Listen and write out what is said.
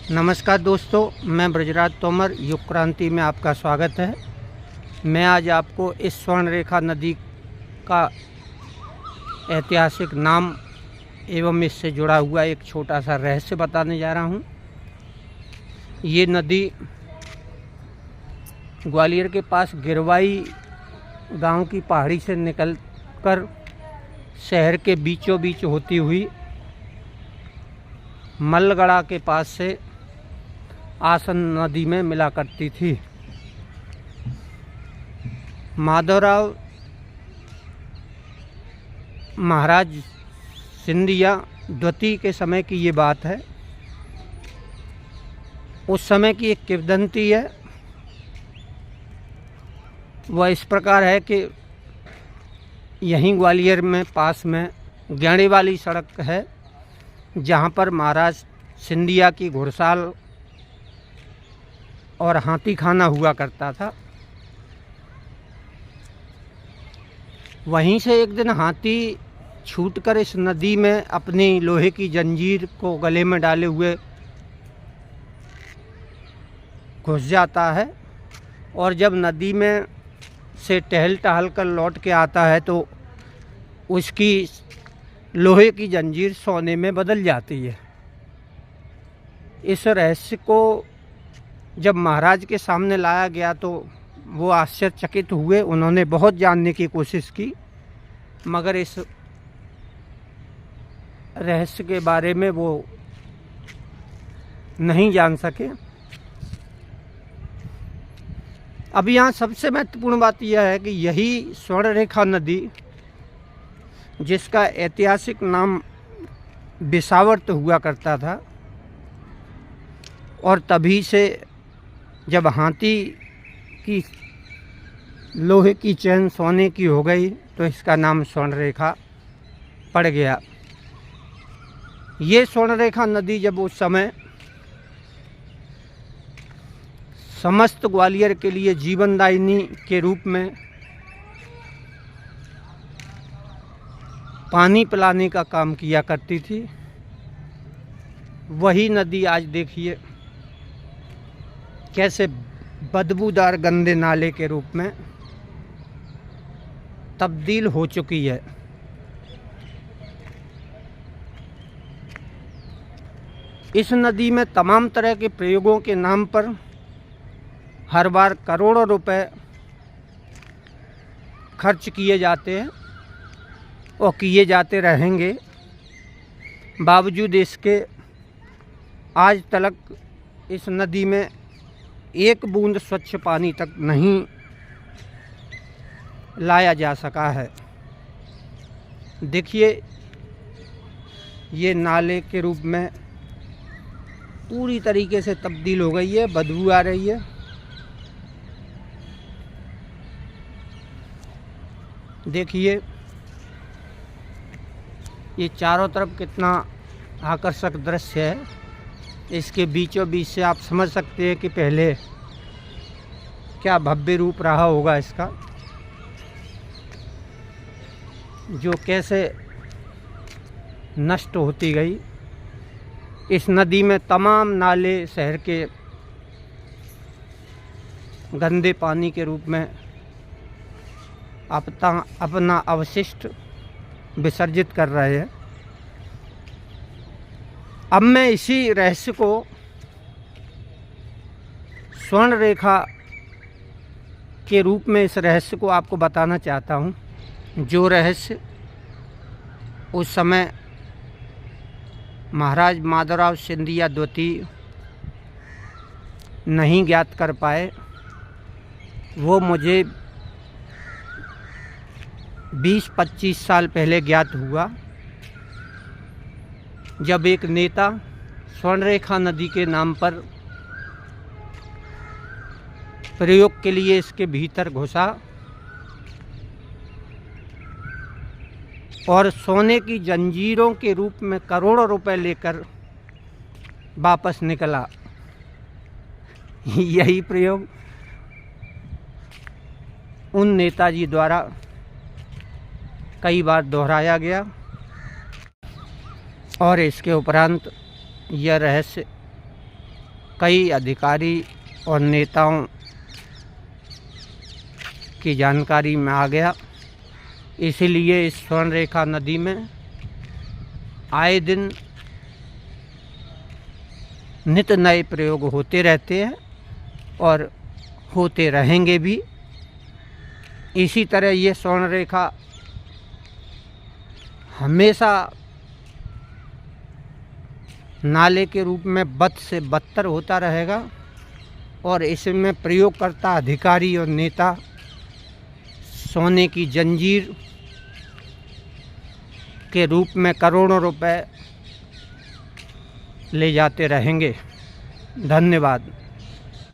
नमस्कार दोस्तों, मैं ब्रजराज तोमर। युग क्रांति में आपका स्वागत है। मैं आज आपको इस स्वर्णरेखा नदी का ऐतिहासिक नाम एवं इससे जुड़ा हुआ एक छोटा सा रहस्य बताने जा रहा हूँ। ये नदी ग्वालियर के पास गिरवाई गांव की पहाड़ी से निकलकर शहर के बीचों बीच होती हुई मल्लगढ़ा के पास से आसन नदी में मिला करती थी। माधवराव महाराज सिंधिया द्वितीय के समय की ये बात है। उस समय की एक किंवदंती है। वह इस प्रकार है कि यहीं ग्वालियर में पास में गेंडे वाली सड़क है, जहाँ पर महाराज सिंधिया की घुड़साल और हाथी खाना हुआ करता था। वहीं से एक दिन हाथी छूटकर इस नदी में अपनी लोहे की जंजीर को गले में डाले हुए घुस जाता है, और जब नदी में से टहल कर लौट के आता है तो उसकी लोहे की जंजीर सोने में बदल जाती है। इस रहस्य को जब महाराज के सामने लाया गया तो वो आश्चर्यचकित हुए। उन्होंने बहुत जानने की कोशिश की, मगर इस रहस्य के बारे में वो नहीं जान सके। अब यहाँ सबसे महत्वपूर्ण बात यह है कि यही स्वर्णरेखा नदी, जिसका ऐतिहासिक नाम बिसावर्त हुआ करता था, और तभी से जब हाथी की लोहे की चैन सोने की हो गई तो इसका नाम स्वर्णरेखा पड़ गया। ये स्वर्णरेखा नदी जब उस समय समस्त ग्वालियर के लिए जीवनदायिनी के रूप में पानी पिलाने का काम किया करती थी, वही नदी आज देखिए कैसे बदबूदार गंदे नाले के रूप में तब्दील हो चुकी है। इस नदी में तमाम तरह के प्रयोगों के नाम पर हर बार करोड़ों रुपए खर्च किए जाते हैं और किए जाते रहेंगे। बावजूद इसके आज तक इस नदी में एक बूंद स्वच्छ पानी तक नहीं लाया जा सका है। देखिए, ये नाले के रूप में पूरी तरीके से तब्दील हो गई है, बदबू आ रही है। देखिए ये चारों तरफ कितना आकर्षक दृश्य है। इसके बीचों बीच से आप समझ सकते हैं कि पहले क्या भव्य रूप रहा होगा इसका, जो कैसे नष्ट होती गई। इस नदी में तमाम नाले शहर के गंदे पानी के रूप में अपना अवशिष्ट विसर्जित कर रहे हैं। अब मैं इसी रहस्य को स्वर्ण रेखा के रूप में इस रहस्य को आपको बताना चाहता हूँ, जो रहस्य उस समय महाराज माधवराव सिंधिया द्वितीय नहीं ज्ञात कर पाए। वो मुझे 20-25 साल पहले ज्ञात हुआ, जब एक नेता स्वर्णरेखा नदी के नाम पर प्रयोग के लिए इसके भीतर घुसा और सोने की जंजीरों के रूप में करोड़ों रुपए लेकर वापस निकला। यही प्रयोग उन नेताजी द्वारा कई बार दोहराया गया और इसके उपरांत यह रहस्य कई अधिकारी और नेताओं की जानकारी में आ गया। इसीलिए इस स्वर्णरेखा नदी में आए दिन नित नए प्रयोग होते रहते हैं और होते रहेंगे भी। इसी तरह ये स्वर्णरेखा हमेशा नाले के रूप में बद से बदतर होता रहेगा और इसमें प्रयोगकर्ता अधिकारी और नेता सोने की जंजीर के रूप में करोड़ों रुपए ले जाते रहेंगे। धन्यवाद।